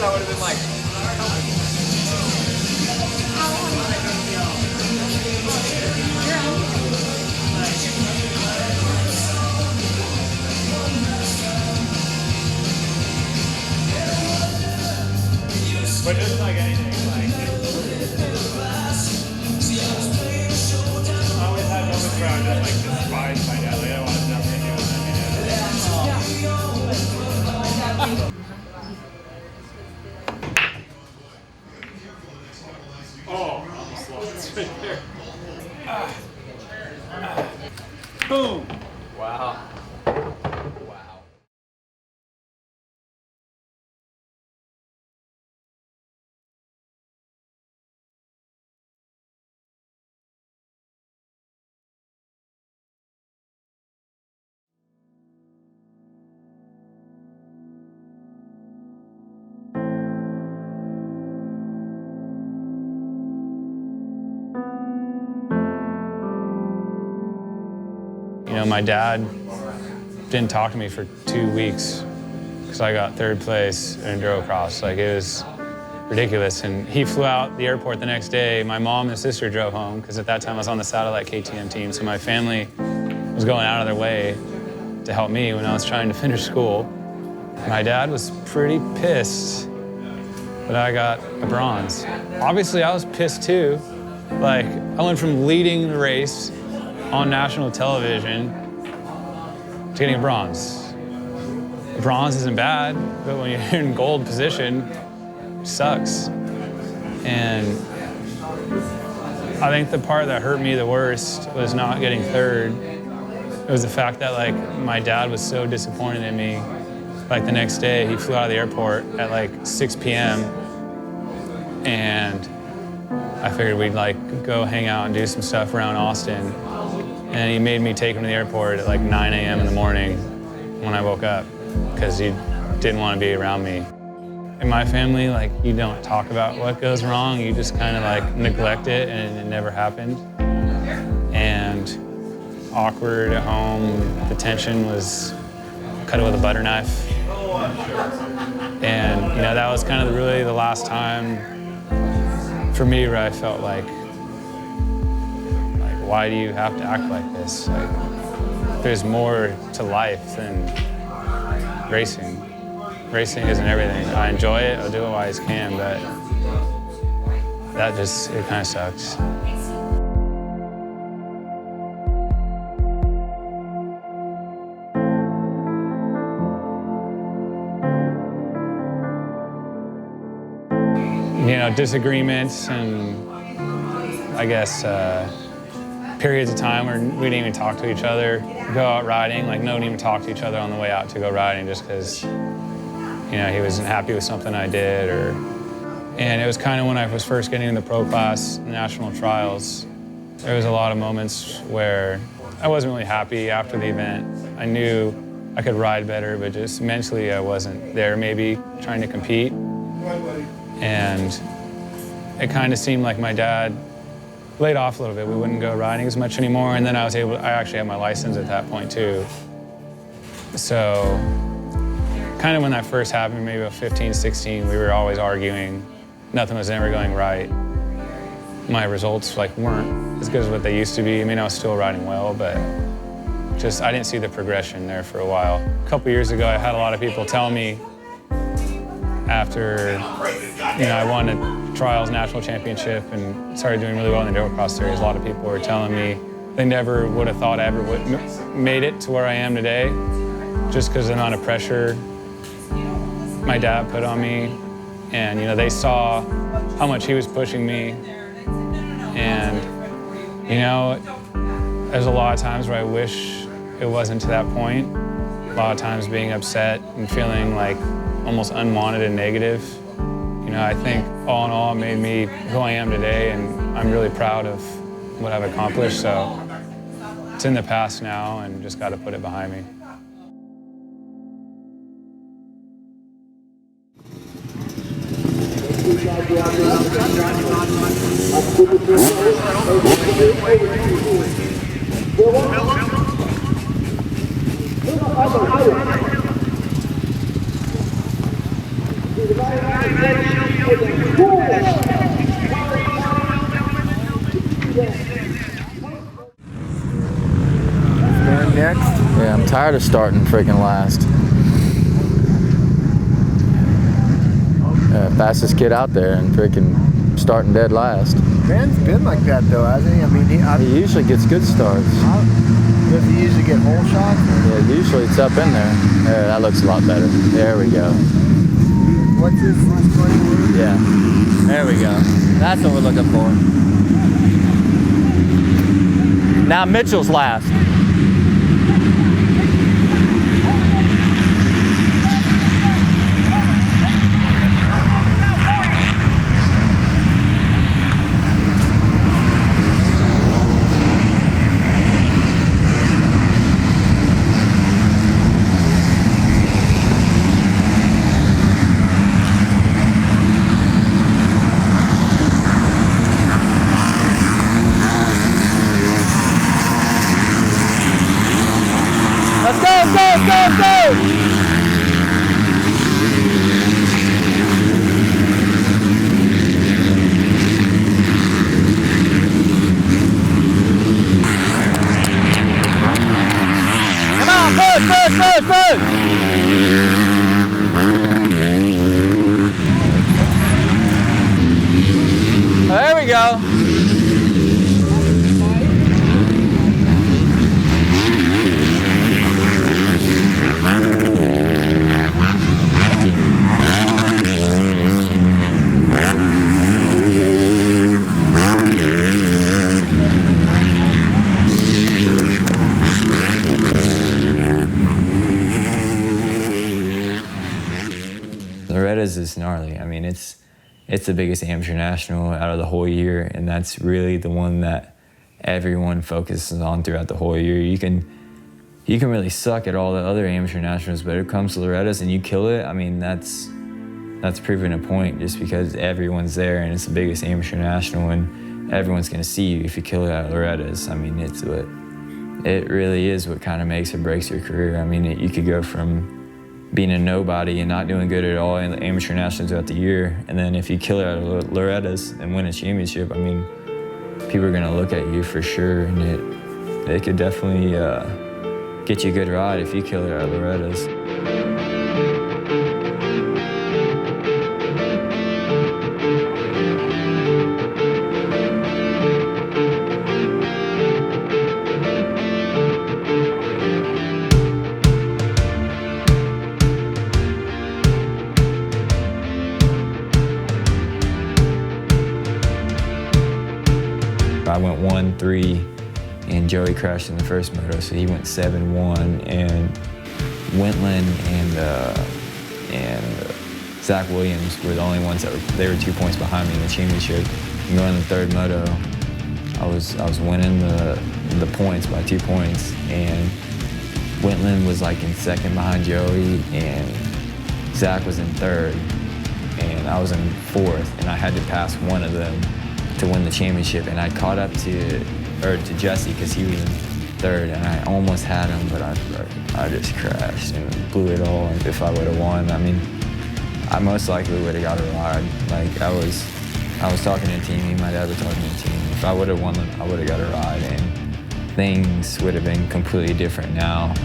I would have been like, but just like anything, like I always had moments where I would just like despise my dad. Like I wanted nothing to do with him. Oh, almost lost right there. Boom. wow. You know, my dad didn't talk to me for 2 weeks because I got 3rd place in Endurocross. Like, it was ridiculous. And he flew out the airport the next day. My mom and sister drove home because at that time I was on the satellite KTM team. So my family was going out of their way to help me when I was trying to finish school. My dad was pretty pissed that I got a bronze. Obviously, I was pissed too. Like, I went from leading the race on national television to getting a bronze. Bronze isn't bad, but when you're in gold position, it sucks. And I think the part that hurt me the worst was not getting 3rd. It was the fact that like my dad was so disappointed in me. Like the next day, he flew out of the airport at like 6 p.m. and I figured we'd like go hang out and do some stuff around Austin. And he made me take him to the airport at like 9 a.m. in the morning when I woke up because he didn't want to be around me. In my family, like, you don't talk about what goes wrong. You just kind of like neglect it and it never happened. And awkward at home, the tension was cut it with a butter knife. And you know, that was kind of really the last time for me where I felt like why do you have to act like this? Like, there's more to life than racing. Racing isn't everything. I enjoy it, I'll do it while I can, but that just, it kind of sucks. You know, disagreements and I guess periods of time where we didn't even talk to each other, go out riding, like no one even talked to each other on the way out to go riding just because, you know, he wasn't happy with something I did and it was kind of when I was first getting in the pro class, national trials, there was a lot of moments where I wasn't really happy after the event. I knew I could ride better, but just mentally I wasn't there, maybe trying to compete. And it kind of seemed like my dad laid off a little bit. We wouldn't go riding as much anymore. And then I actually had my license at that point too. So kind of when that first happened, maybe about 15, 16, we were always arguing. Nothing was ever going right. My results like weren't as good as what they used to be. I mean, I was still riding well, but just, I didn't see the progression there for a while. A couple years ago, I had a lot of people tell me after, you know, I won a trials national championship and started doing really well in the Endurocross series. A lot of people were telling me they never would have thought I ever would made it to where I am today, just because of the amount of pressure my dad put on me. And you know, they saw how much he was pushing me. And you know, there's a lot of times where I wish it wasn't to that point. A lot of times being upset and feeling like almost unwanted and negative. You know, I think all in all, it made me who I am today, and I'm really proud of what I've accomplished. So it's in the past now, and just got to put it behind me. Stand next. Yeah, I'm tired of starting freaking last. Fastest kid out there and freaking starting dead last. Vann's been like that though, hasn't he? I mean, he usually gets good starts. Does he usually get hole shots? Yeah, usually it's up in there. There, that looks a lot better. There we go. What's his 20? Yeah. There we go. That's what we're looking for. Now Mitchell's last. Go! Come on, push! There we go. Loretta's is gnarly. I mean, it's the biggest amateur national out of the whole year, and that's really the one that everyone focuses on throughout the whole year. You can really suck at all the other amateur nationals, but it comes to Loretta's and you kill it. I mean, that's proving a point just because everyone's there and it's the biggest amateur national and everyone's gonna see you if you kill it at Loretta's. I mean, it really is what kind of makes or breaks your career. I mean, you could go from being a nobody and not doing good at all in the amateur nationals throughout the year, and then if you kill it at Loretta's and win a championship, I mean, people are gonna look at you for sure, and it could definitely get you a good ride if you kill it at Loretta's. I went 1-3 and Joey crashed in the first moto, so he went 7-1, and nLynn and Zach Williams were the only ones that they were 2 points behind me in the championship. And going in the third moto, I was winning the points by 2 points, and nLynn was like in second behind Joey, and Zach was in third, and I was in fourth, and I had to pass one of them to win the championship, and I caught up to Jesse because he was in third, and I almost had him, but I just crashed and blew it all. And if I would have won, I mean, I most likely would have got a ride. Like I was talking to the team, my dad was talking to the team. If I would have won, I would have got a ride, and things would have been completely different now.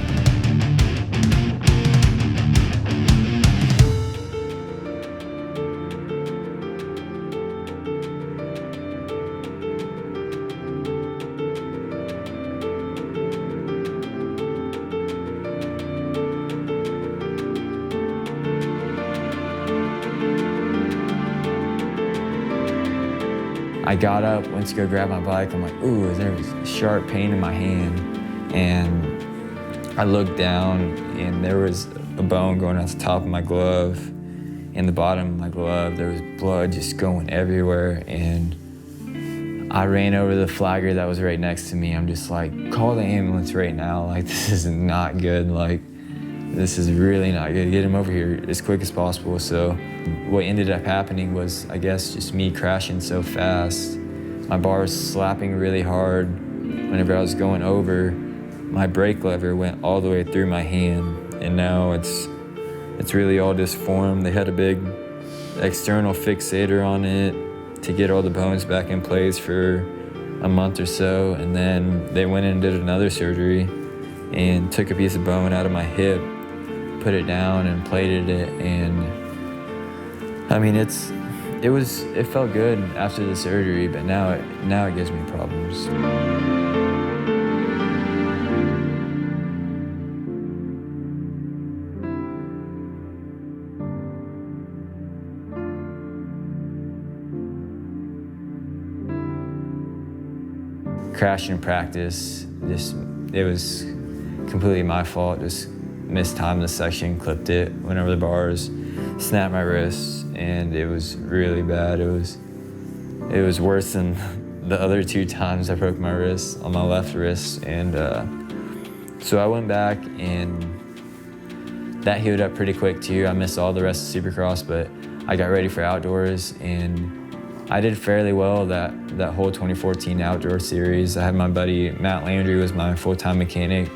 I got up, went to go grab my bike. I'm like, ooh, there was a sharp pain in my hand. And I looked down and there was a bone going out the top of my glove. In the bottom of my glove, there was blood just going everywhere. And I ran over to the flagger that was right next to me. I'm just like, call the ambulance right now. Like, this is not good. Like, this is really not good. Get him over here as quick as possible. So what ended up happening was, I guess, just me crashing so fast. My bar was slapping really hard. Whenever I was going over, my brake lever went all the way through my hand. And now it's really all disformed. They had a big external fixator on it to get all the bones back in place for a month or so, and then they went in and did another surgery and took a piece of bone out of my hip, put it down and plated it, and I mean, it felt good after the surgery, but now it gives me problems. Crashed in practice. It was completely my fault. Just mistimed the section, clipped it, went over the bars, snapped my wrist, and it was really bad. It was worse than the other 2 times I broke my wrist on my left wrist. And so I went back, and that healed up pretty quick too. I missed all the rest of Supercross, but I got ready for outdoors, and I did fairly well that whole 2014 outdoor series. I had my buddy Matt Landry was my full-time mechanic.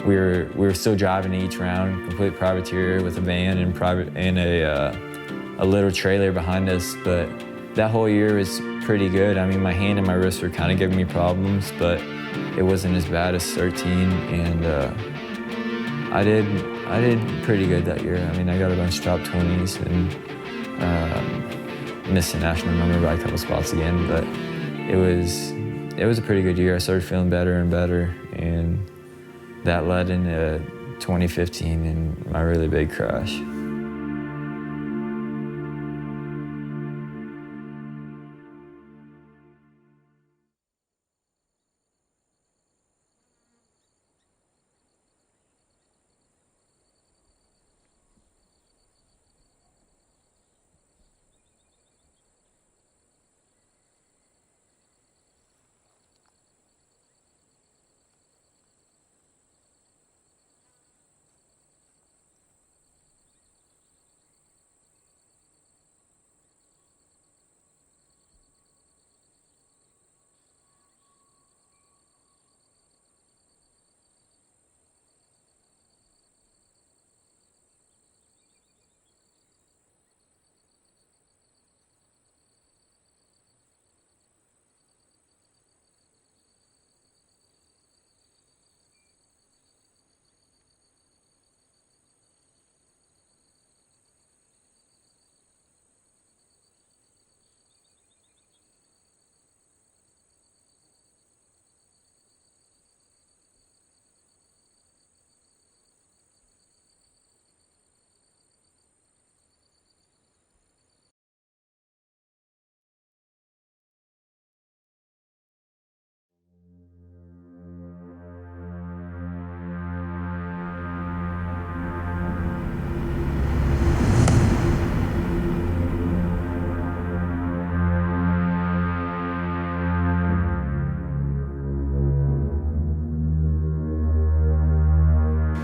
We were still driving each round, complete privateer with a van and a little trailer behind us. But that whole year was pretty good. I mean, my hand and my wrist were kind of giving me problems, but it wasn't as bad as 13. And I did pretty good that year. I mean, I got a bunch of top 20s and missed the national number by a couple spots again. But it was a pretty good year. I started feeling better and better, and that led into 2015 and my really big crash.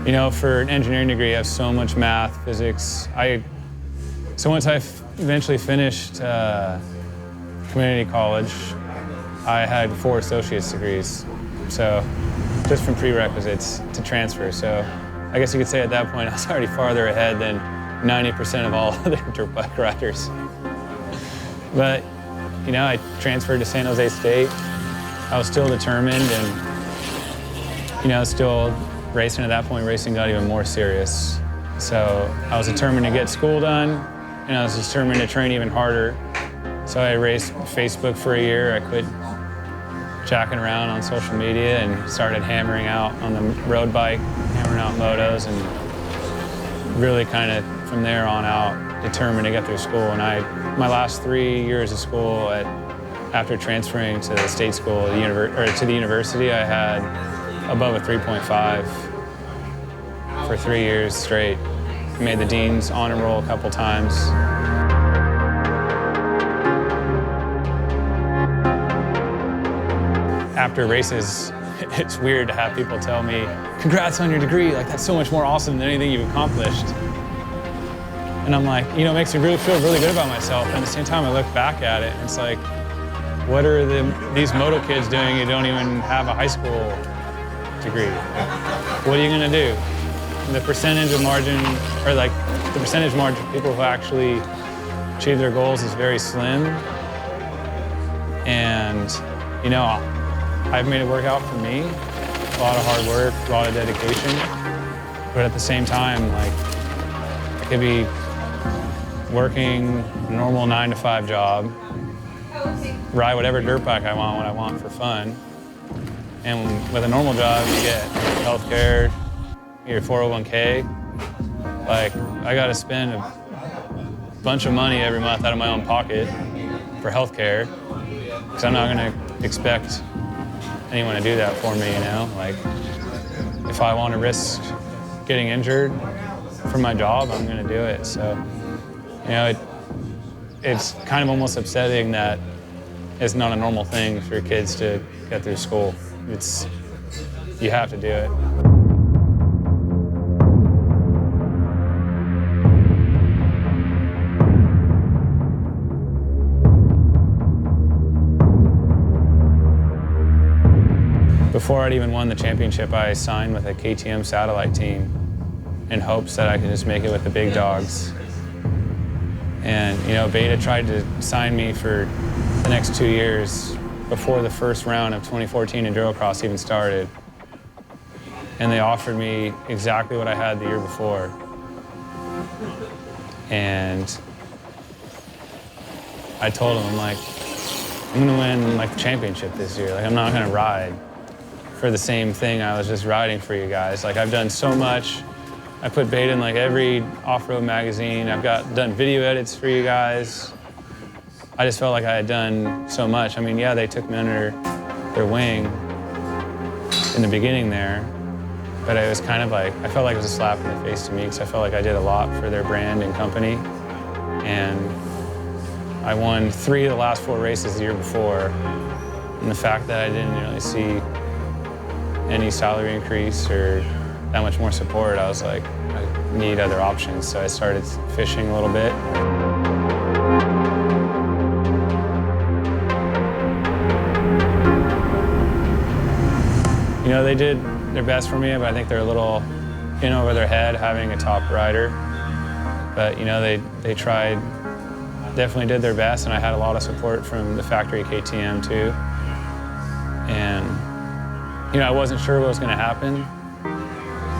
You know, for an engineering degree, I have so much math, physics. So once I eventually finished community college, I had 4 associate's degrees. So just from prerequisites to transfer. So I guess you could say at that point I was already farther ahead than 90% of all other dirt bike riders. But, you know, I transferred to San Jose State. I was still determined and, you know, still racing at that point. Racing got even more serious. So I was determined to get school done, and I was determined to train even harder. So I raced Facebook for a year. I quit jacking around on social media and started hammering out on the road bike, hammering out motos, and really kind of from there on out determined to get through school. And my last 3 years of school, after transferring to the state school, to the university, I had above a 3.5 for 3 years straight. Made the Dean's honor roll a couple times. After races, it's weird to have people tell me, congrats on your degree, like that's so much more awesome than anything you've accomplished. And I'm like, you know, it makes me really feel really good about myself. And at the same time, I look back at it, and it's like, what are these moto kids doing who don't even have a high school degree? What are you gonna do? The percentage of margin, or like the percentage margin of people who actually achieve their goals is very slim. And, you know, I've made it work out for me. A lot of hard work, a lot of dedication. But at the same time, like, I could be working a normal 9-to-5 job, ride whatever dirt bike I want when I want for fun. And with a normal job, you get healthcare, your 401k. Like, I gotta spend a bunch of money every month out of my own pocket for healthcare, because I'm not gonna expect anyone to do that for me, you know? Like, if I want to risk getting injured for my job, I'm gonna do it. So, you know, it's kind of almost upsetting that it's not a normal thing for kids to get through school. You have to do it. Before I'd even won the championship, I signed with a KTM satellite team in hopes that I could just make it with the big dogs. And, you know, Beta tried to sign me for the next 2 years before the first round of 2014 Endurocross even started. And they offered me exactly what I had the year before. And I told them, I'm like, I'm gonna win like the championship this year. Like, I'm not gonna ride for the same thing I was just riding for you guys. Like, I've done so much. I put Beta in like every off-road magazine. I've done video edits for you guys. I just felt like I had done so much. I mean, yeah, they took me under their wing in the beginning there, but it was kind of like, I felt like it was a slap in the face to me, because I felt like I did a lot for their brand and company. And I won 3 of the last 4 races the year before. And the fact that I didn't really see any salary increase or that much more support, I was like, I need other options. So I started fishing a little bit. You know, they did their best for me, but I think they're a little in over their head having a top rider. But, you know, they tried, definitely did their best, and I had a lot of support from the factory KTM too. And, you know, I wasn't sure what was gonna happen.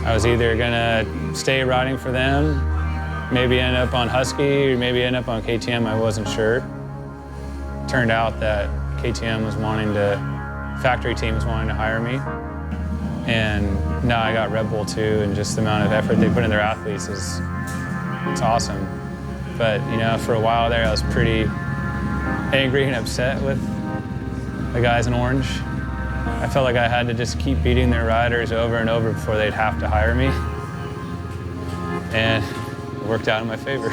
I was either gonna stay riding for them, maybe end up on Husky, or maybe end up on KTM, I wasn't sure. Turned out that KTM was factory team was wanting to hire me. And now I got Red Bull too, and just the amount of effort they put in their athletes it's awesome. But, you know, for a while there, I was pretty angry and upset with the guys in orange. I felt like I had to just keep beating their riders over and over before they'd have to hire me. And it worked out in my favor.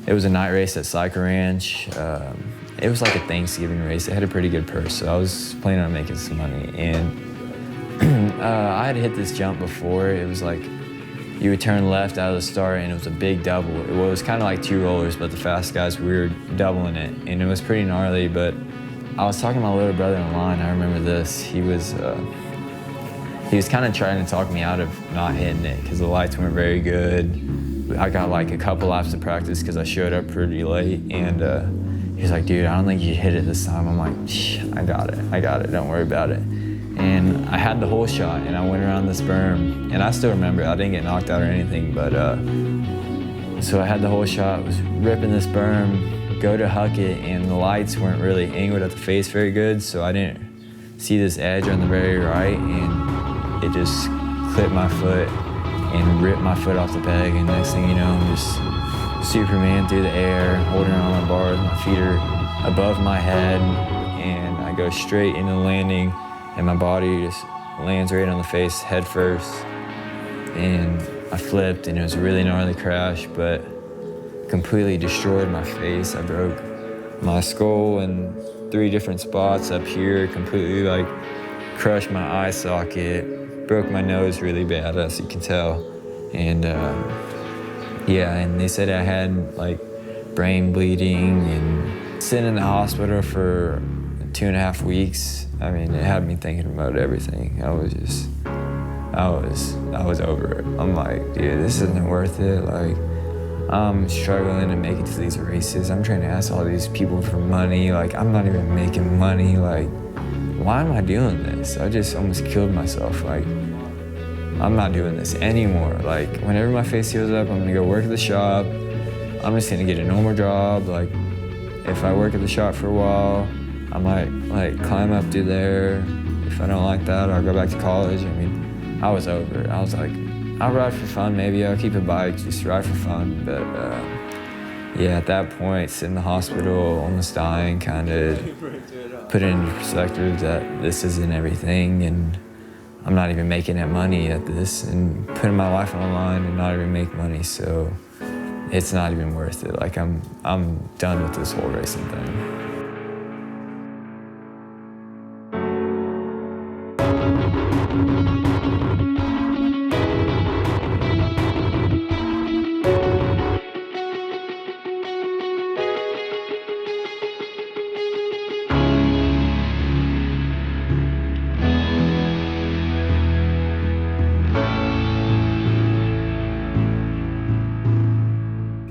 It was a night race at Cycle Ranch. It was like a Thanksgiving race. It had a pretty good purse, so I was planning on making some money. And I had hit this jump before. It was like you would turn left out of the start, and it was a big double. It was kind of like 2 rollers, but the fast guys, we were doubling it, and it was pretty gnarly. But I was talking to my little brother in line. I remember this. He was kind of trying to talk me out of not hitting it because the lights weren't very good. I got like a couple laps of practice because I showed up pretty late, and he was like, dude, I don't think you hit it this time. I'm like, shh, I got it, don't worry about it. And I had the hole shot, and I went around this berm, and I still remember, I didn't get knocked out or anything, but so I had the hole shot, was ripping this berm, go to huck it, and the lights weren't really angled at the face very good, so I didn't see this edge on the very right, and it just clipped my foot and ripped my foot off the peg, and next thing you know, I'm just Superman through the air, holding on my bars, my feet are above my head, and I go straight into the landing, and my body just lands right on the face, head first, and I flipped, and it was a really gnarly crash, but completely destroyed my face. I broke my skull in 3 different spots up here, completely like crushed my eye socket, broke my nose really bad, as you can tell. And yeah, and they said I had like brain bleeding and sitting in the hospital for 2.5 weeks. I mean, it had me thinking about everything. I was over it. I'm like, dude, this isn't worth it. Like, I'm struggling to make it to these races. I'm trying to ask all these people for money. Like, I'm not even making money. Like, why am I doing this? I just almost killed myself. Like, I'm not doing this anymore. Like, whenever my face heals up, I'm gonna go work at the shop. I'm just gonna get a normal job. Like, if I work at the shop for a while, I might like climb up to there. If I don't like that, I'll go back to college. I mean, I was over it. I was like, I'll ride for fun, maybe I'll keep a bike, just ride for fun. But yeah, at that point, sitting in the hospital, almost dying, kind of put it into perspective that this isn't everything, and I'm not even making that money at this, and putting my life on the line and not even make money, so it's not even worth it. Like, I'm done with this whole racing thing.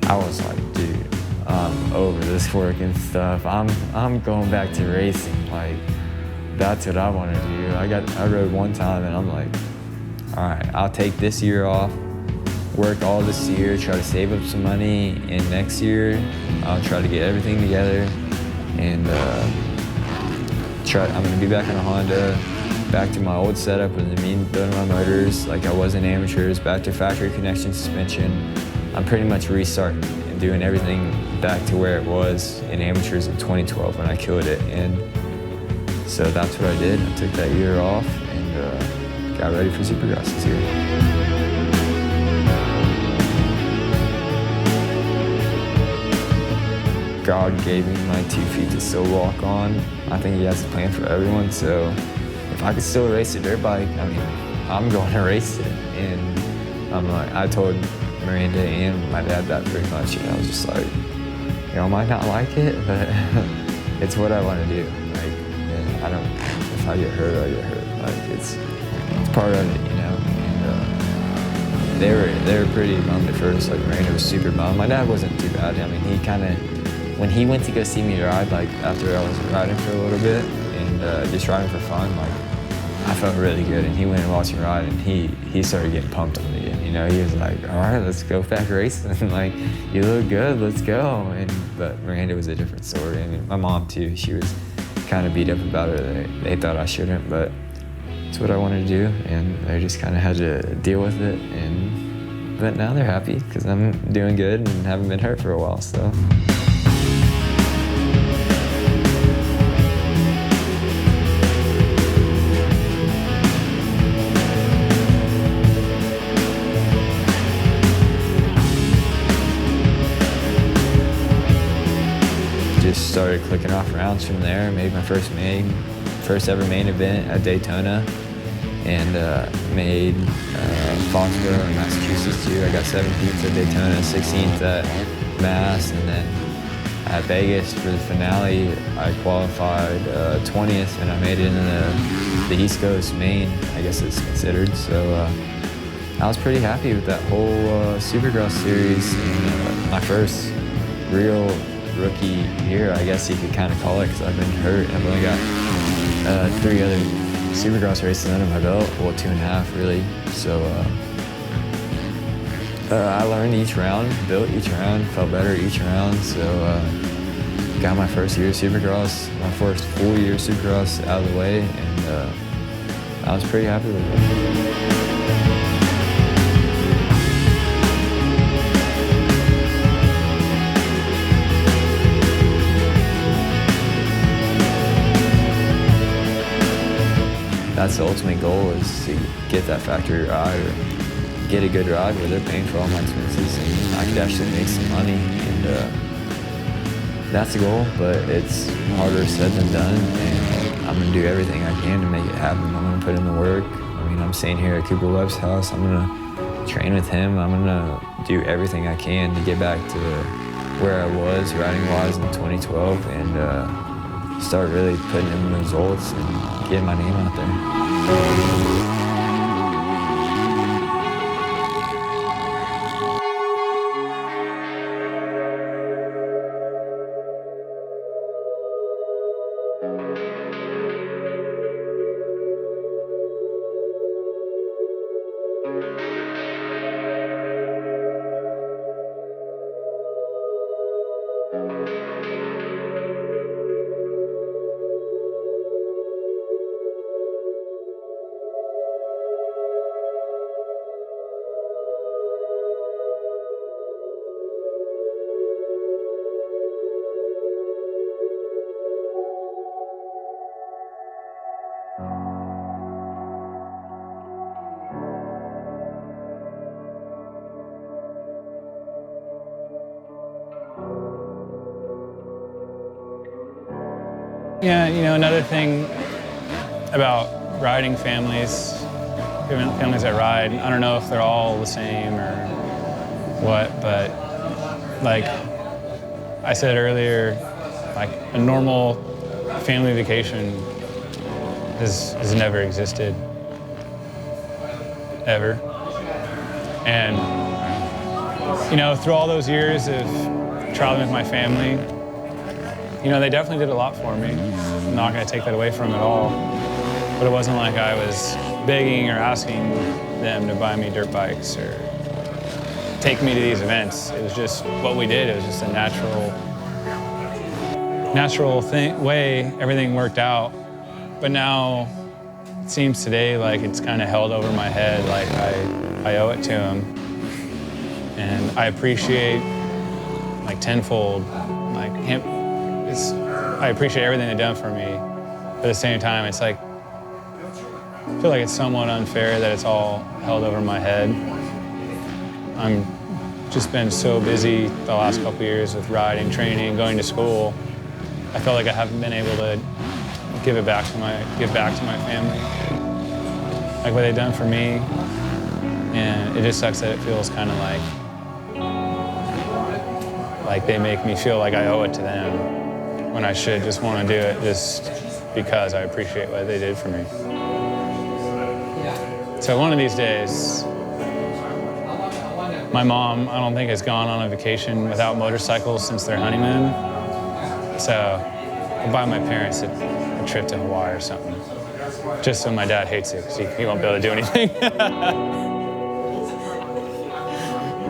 I was like, dude, I'm over this work and stuff. I'm going back to racing. Like, that's what I want to do. I rode one time and I'm like, all right, I'll take this year off, work all this year, try to save up some money, and next year I'll try to get everything together and I'm gonna be back on a Honda, back to my old setup with the mean building my motors like I was in amateurs, back to factory connection suspension. I'm pretty much restarting and doing everything back to where it was in amateurs in 2012 when I killed it. And so that's what I did. I took that year off and got ready for Supercross this year. God gave me my 2 feet to still walk on. I think he has a plan for everyone. So if I could still race a dirt bike, I mean, I'm going to race it. And I'm like, I told Miranda and my dad that pretty much, and I was just like, you know, I might not like it, but it's what I want to do. Like, yeah, I don't, if I get hurt, I get hurt. Like, it's part of it, you know. And they were pretty bummed at first. Like, Miranda was super bummed. My dad wasn't too bad. I mean, he kind of, when he went to go see me ride, like after I was riding for a little bit and just riding for fun, like, I felt really good, and he went and watched me ride, and he started getting pumped on me again. You know, he was like, all right, let's go back racing. Like, you look good, let's go. But Miranda was a different story. I mean, my mom too, she was kind of beat up about it. They thought I shouldn't, but it's what I wanted to do, and they just kind of had to deal with it. But now they're happy because I'm doing good and haven't been hurt for a while, so. Just started clicking off rounds from there. Made my first ever main event at Daytona, and made Foxborough in Massachusetts too. I got 17th at Daytona, 16th at Mass, and then at Vegas for the finale, I qualified 20th, and I made it in the East Coast main, I guess it's considered. So I was pretty happy with that whole Supercross series, and my first real rookie year, I guess you could kind of call it, because I've been hurt. I've only got 3 other Supercross races under my belt, well, 2.5 really. So I learned each round, built each round, felt better each round. So got my first year of Supercross, my first full year of Supercross out of the way, and I was pretty happy with it. That's the ultimate goal, is to get that factory ride or get a good ride where they're paying for all my expenses and I could actually make some money. And that's the goal, but it's harder said than done. And I'm gonna do everything I can to make it happen. I'm gonna put in the work. I mean, and I'm staying here at Cooper Webb's house. I'm gonna train with him. I'm gonna do everything I can to get back to where I was riding-wise in 2012 and start really putting in results and getting my name out there. Yeah, you know, another thing about riding families, families that ride, I don't know if they're all the same or what, but like I said earlier, like a normal family vacation has never existed, ever. And, you know, through all those years of traveling with my family, you know, they definitely did a lot for me. I'm not going to take that away from them at all. But it wasn't like I was begging or asking them to buy me dirt bikes or take me to these events. It was just what we did. It was just a natural way everything worked out. But now it seems today like it's kind of held over my head, like I owe it to them. And I appreciate like tenfold, like him. I appreciate everything they've done for me, but at the same time, it's like, I feel like it's somewhat unfair that it's all held over my head. I'm just been so busy the last couple years with riding, training, going to school. I felt like I haven't been able to give back to my family, like what they've done for me, and it just sucks that it feels kind of like they make me feel like I owe it to them, when I should just want to do it just because I appreciate what they did for me. So one of these days, my mom, I don't think, has gone on a vacation without motorcycles since their honeymoon. So I'll buy my parents a trip to Hawaii or something, just so my dad hates it, because he won't be able to do anything.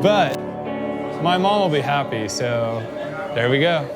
But my mom will be happy, so there we go.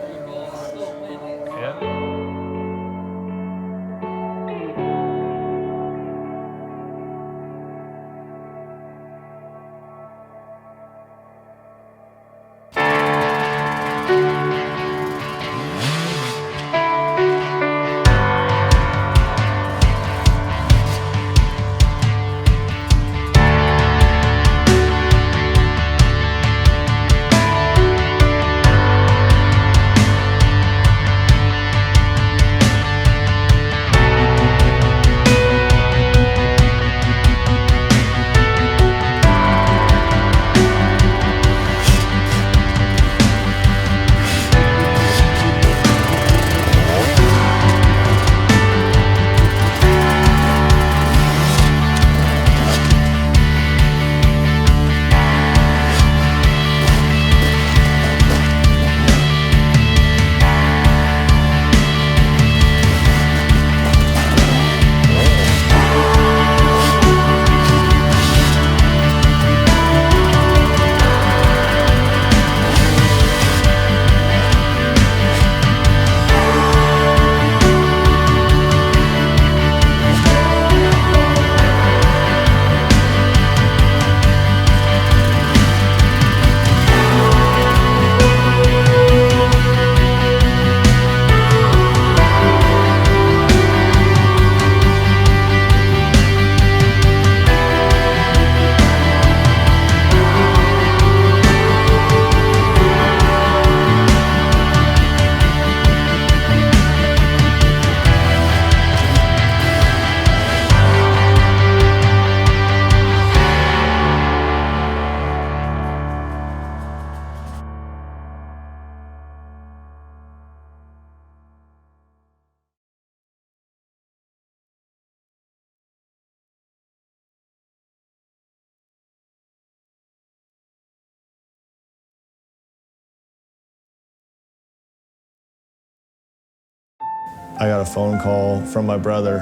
I got a phone call from my brother,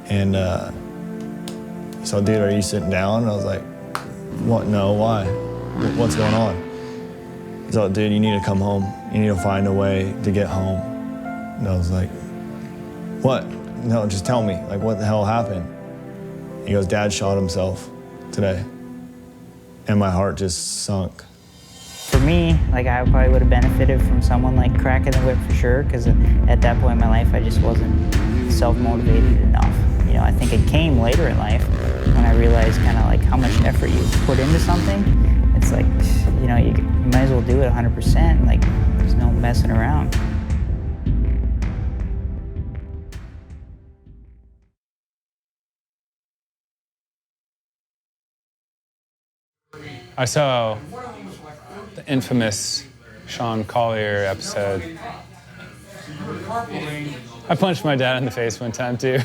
and he said, dude, are you sitting down? And I was like, what? No, why? What's going on? He's like, dude, you need to come home. You need to find a way to get home. And I was like, what? No, just tell me, like, what the hell happened? He goes, Dad shot himself today. And my heart just sunk. For me, like, I probably would have benefited from someone like cracking the whip for sure, because at that point in my life, I just wasn't self-motivated enough. You know, I think it came later in life when I realized kind of like how much effort you put into something. It's like, you know, you might as well do it 100%, and like, there's no messing around. I saw the infamous Sean Collier episode. I punched my dad in the face one time too.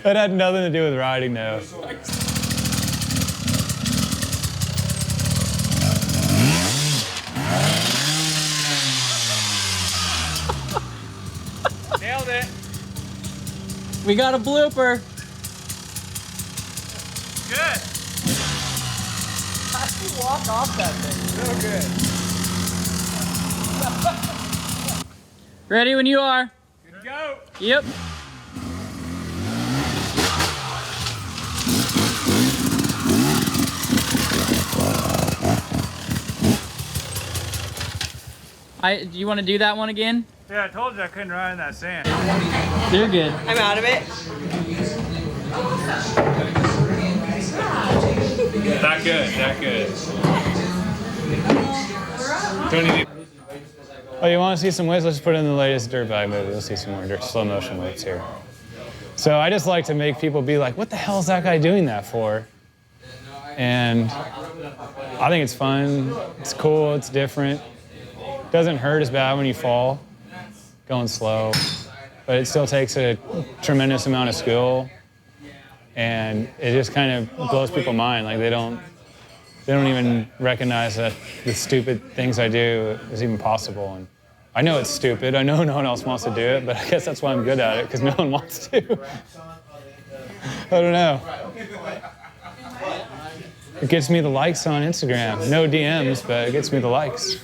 That had nothing to do with riding though. Nailed it. We got a blooper. Good. How did you walk off that thing? So good. Ready when you are. Good to go. Yep. Do you want to do that one again? Yeah, I told you I couldn't ride in that sand. You're good. I'm out of it. That good, that good. Don't even... Oh, you want to see some waves? Let's put in the latest dirt bike movie. You'll see some more slow motion waves here. So I just like to make people be like, what the hell is that guy doing that for? And I think it's fun, it's cool, it's different. Doesn't hurt as bad when you fall, going slow, but it still takes a tremendous amount of skill, and it just kind of blows people's mind. Like they don't even recognize that the stupid things I do is even possible. And I know it's stupid. I know no one else wants to do it, but I guess that's why I'm good at it, because no one wants to. I don't know. It gets me the likes on Instagram. No DMs, but it gets me the likes.